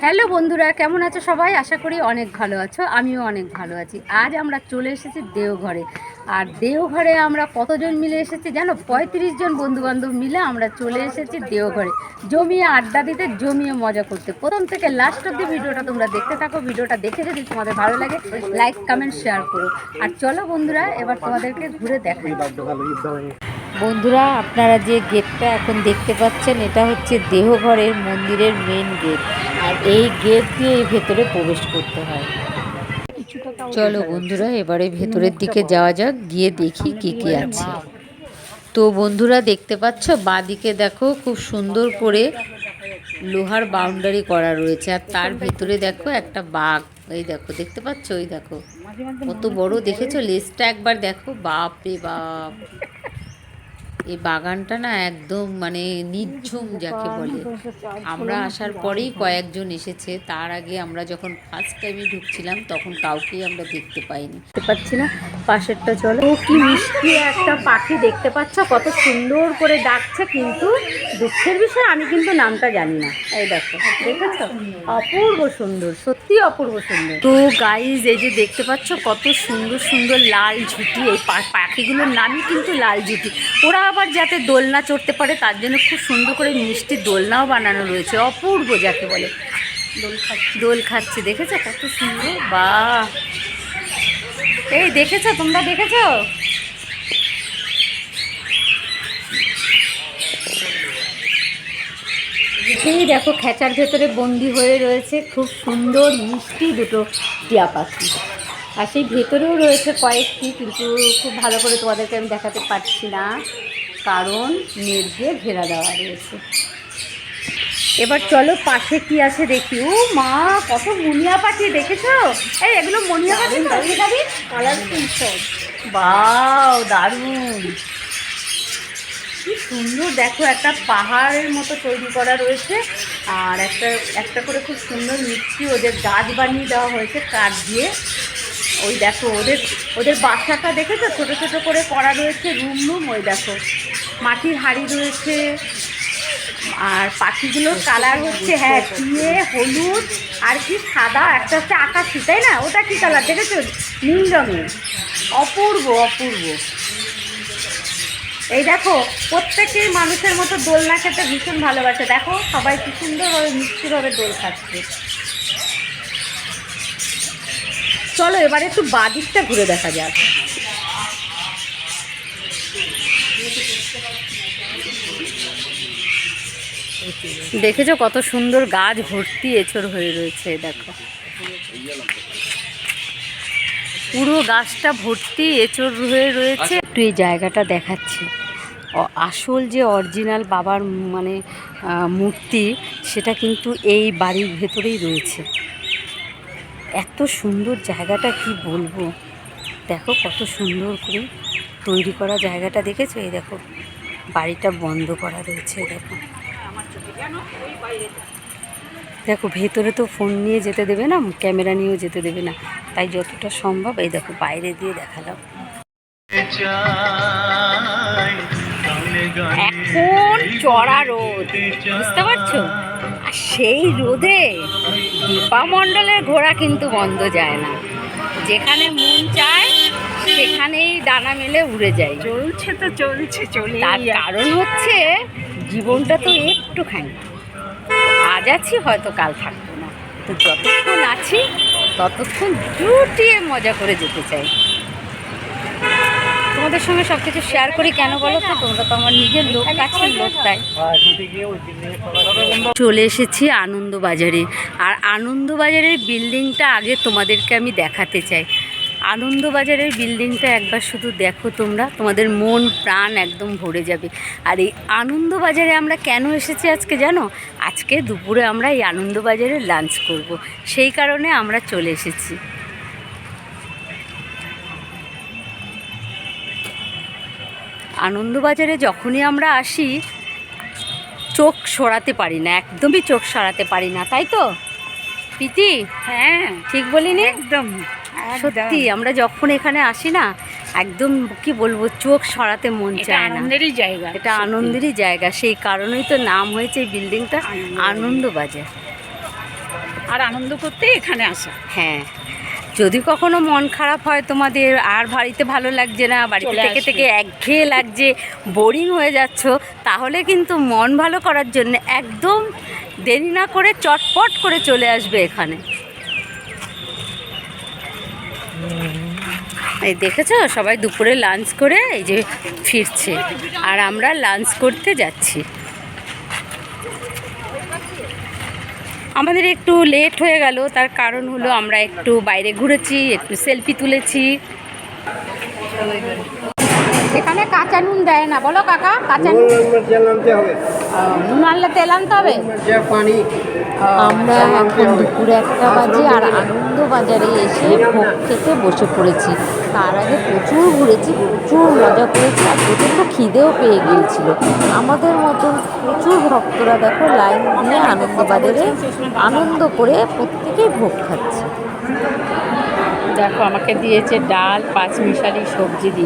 Hello বন্ধুরা, কেমন আছো সবাই? আশা করি অনেক ভালো আছো। আমিও অনেক ভালো আছি। আজ আমরা চলে এসেছি দেওঘরে। আর দেওঘরে আমরা কতজন মিলে এসেছি জানো? 35 জন বন্ধুবান্ধব মিলে আমরা চলে এসেছি দেওঘরে, জমিয়ে আড্ডা দিতে, জমিয়ে মজা করতে। প্রথম থেকে লাস্ট অব্দি ভিডিওটা তোমরা দেখতে থাকো। ভিডিওটা দেখে যদি তোমাদের ভালো লাগে, লাইক কমেন্ট শেয়ার করো। আর চলো বন্ধুরা, এবার তোমাদেরকে ঘুরে দেখাই। বন্ধুরা, আপনারা যে গেটটা এখন দেখতে পাচ্ছেন, এটা হচ্ছে দেওঘরের মন্দিরের মেন গেট। আর এই গেট দিয়ে ভেতরে প্রবেশ করতে হয়। চলো বন্ধুরা, এবারে ভেতরের দিকে যাওয়া যাক, গিয়ে দেখি কি কি আছে। তো বন্ধুরা, দেখতে পাচ্ছ বাঁদিকে দেখো খুব সুন্দর করে লোহার বাউন্ডারি করা রয়েছে। আর তার ভেতরে দেখো একটা বাঘ, এই দেখো দেখতে পাচ্ছ, ওই দেখো কত বড়, দেখেছো লেজটা একবার দেখো, বাপ রে বাপ। এই বাগানটা না একদম মানে নির্ঝুম যাকে বলে। আমরা আসার পরেই কয়েকজন এসেছে, তার আগে আমরা যখন ফার্স্ট টাইমে ঢুকছিলাম তখন কাউকেই আমরা দেখতে পাইনি। দেখতে পাচ্ছি না, পাশেরটা চলো। ও কি মিষ্টি একটা পাখি, দেখতে পাচ্ছ কত সুন্দর করে ডাকছে। কিন্তু দুঃখের বিষয়, আমি কিন্তু নামটা জানি না। এই দেখো, দেখেছ, অপূর্ব সুন্দর, সত্যি অপূর্ব সুন্দর। তো গাইজ, এই যে দেখতে পাচ্ছ কত সুন্দর সুন্দর লাল ঝুঁটি। এই পাখিগুলোর নামই কিন্তু লাল ঝুঁটি। ওরা আবার যাতে দোলনা চড়তে পারে তার জন্য খুব সুন্দর করে মিষ্টি দোলনাও বানানো রয়েছে, অপূর্ব যাকে বলে। দোল খাচ্ছে, দেখেছো কত সুন্দর। বাহ, এই দেখেছো, তোমরা দেখেছো? এই দেখো, খেঁচার ভেতরে বন্দি হয়ে রয়েছে খুব সুন্দর মিষ্টি দুটো টিয়া পাখি। আর সেই ভেতরেও রয়েছে কয়েকটি, কিন্তু খুব ভালো করে তোমাদেরকে আমি দেখাতে পারছি না, কারণ নেট দিয়ে ঘেরা দেওয়া রয়েছে। এবার চলো পাশে কি আছে দেখি। ও মা, কত মুনিয়া পাখি, দেখেছো? এই এগুলো মুনিয়া পাখি, কালারফুল সব। বাও, দারুণ, কি সুন্দর। দেখো, একটা পাহাড়ের মতো তৈরি করা রয়েছে। আর একটা একটা করে খুব সুন্দর মিষ্টি ওদের গাছ বানিয়ে দেওয়া হয়েছে কাঠ দিয়ে। ওই দেখো ওদের ওদের বাসাটা দেখেছো, ছোট ছোট করে করা রয়েছে রুম। ওই দেখো মাটির হাঁড়ি রয়েছে। আর পাখিগুলোর কালার হচ্ছে, হ্যাঁ, টিয়ে হলুদ আর কি সাদা, একটা হচ্ছে আকাশি, তাই না? ওটা কি কালার দেখেছো? নীল রঙের, অপূর্ব অপূর্ব। এই দেখো, প্রত্যেকেই মানুষের মতো দোলনা খেতে ভীষণ ভালোবাসে। দেখো সবাই কি সুন্দরভাবে মিষ্টিভাবে দোল খাচ্ছে। চলো এবারে একটু বাদিকটা ঘুরে দেখা যাক। দেখেছো কত সুন্দর গাছ ভর্তি এঁচড় হয়ে রয়েছে। দেখো পুরো গাছটা ভর্তি এঁচড় হয়ে রয়েছে। একটু এই জায়গাটা দেখাচ্ছি। আসল যে অরিজিনাল বাবার মানে মূর্তি, সেটা কিন্তু এই বাড়ির ভেতরেই রয়েছে। এত সুন্দর জায়গাটা, কি বলবো। দেখো কত সুন্দর করে তৈরি করা জায়গাটা, দেখেছো? এই দেখো বাড়িটা বন্ধ করা রয়েছে। দেখো দেখো ভেতরে তো ফোন নিয়ে যেতে দেবে না, ক্যামেরা নিয়েও যেতে দেবে না, তাই যতটা সম্ভব এই দেখো বাইরে দিয়ে দেখালাম। এখন চড়া রোদ, বুঝতে পারছো? আর সেই রোদে দীপা মণ্ডলের ঘোড়া কিন্তু বন্ধ যায় না। যেখানে মন চায় সেখানেই ডানা মেলে উড়ে যায়। চলছে তো চলছে, চলে। তার কারণ হচ্ছে জীবনটা তো একটুখানি, আজ আছি হয়তো কাল থাকবো না। তো যতক্ষণ আছি ততক্ষণ জুটিয়ে মজা করে যেতে চাই। তোমাদের সঙ্গে সব কিছু শেয়ার করি কেন বলো তো? তোমরা তো আমার নিজের লোক, কাছের লোক, তাই। চলে এসেছি আনন্দবাজারে। আর আনন্দবাজারের বিল্ডিংটা আগে তোমাদেরকে আমি দেখাতে চাই। আনন্দবাজারের বিল্ডিংটা একবার শুধু দেখো তোমরা, তোমাদের মন প্রাণ একদম ভরে যাবে। আর এই আনন্দবাজারে আমরা কেন এসেছি আজকে জানো? আজকে দুপুরে আমরা এই আনন্দবাজারে লাঞ্চ করব, সেই কারণে আমরা চলে এসেছি। আনন্দবাজারে যখনই আমরা আসি চোখ সরাতে পারি না, একদমই চোখ সরাতে পারি না, তাই তো প্রীতি? হ্যাঁ, ঠিক বলিনি? একদম সত্যি, আমরা যখন এখানে আসি না, একদম কি বলবো, চোখ সরাতে মন চায় না। আনন্দেরই জায়গা, এটা আনন্দেরই জায়গা, সেই কারণেই তো নাম হয়েছে এই বিল্ডিংটা আনন্দবাজার। আর আনন্দ করতে এখানে আসা। হ্যাঁ, যদি কখনো মন খারাপ হয় তোমাদের, আর বাড়িতে ভালো লাগছে না, বাড়িতে চলে থেকে আসবে। থেকে একঘেয়ে লাগছে, বোরিং হয়ে যাচ্ছ, তাহলে কিন্তু মন ভালো করার জন্য একদম দেরি না করে চটপট করে চলে আসবে এখানে। এই দেখেছো, সবাই দুপুরে লাঞ্চ করে এই যে ফিরছে, আর আমরা লাঞ্চ করতে যাচ্ছি। আমাদের একটু লেট হয়ে গেল, তার কারণ হলো আমরা একটু বাইরে ঘুরেছি, একটু সেলফি তুলেছি। এখানে কাঁচা নুন দেয় না, বলো কাকা? কাঁচা নুন নুন আনলে তেল আনতে হবে। আমরা এখন দুপুরে 1টা বাজে আর আনন্দ বাজারে এসে ভোগ খেতে বসে পড়েছি। তার আগে প্রচুর ঘুরেছি, প্রচুর মজা করেছি, আর প্রচণ্ড খিদেও পেয়ে গিয়েছিল। আমাদের মতন প্রচুর ভক্তরা দেখো লাইন দিয়ে আনন্দ বাজারে আনন্দ করে প্রত্যেকেই ভোগ খাচ্ছে। দেখো আমাকে দিয়েছে ডাল, 5 মিশালি সবজি দিয়ে।